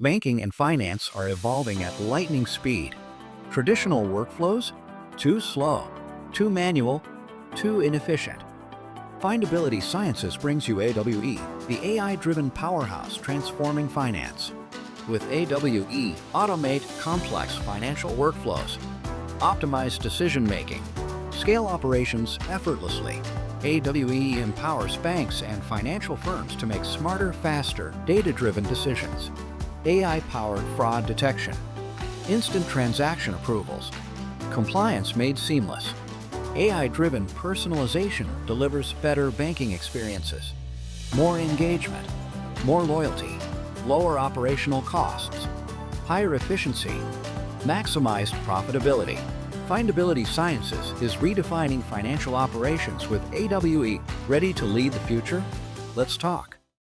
Banking and finance are evolving at lightning speed. Traditional workflows? Too slow, too manual, too inefficient. Findability Sciences brings you AWE, the AI-driven powerhouse transforming finance. With AWE, automate complex financial workflows, optimize decision-making, scale operations effortlessly. AWE empowers banks and financial firms to make smarter, faster, data-driven decisions. AI-powered fraud detection, instant transaction approvals, compliance made seamless. AI-driven personalization delivers better banking experiences, more engagement, more loyalty, lower operational costs, higher efficiency, maximized profitability. Findability Sciences is redefining financial operations with AWE. Ready to lead the future? Let's talk.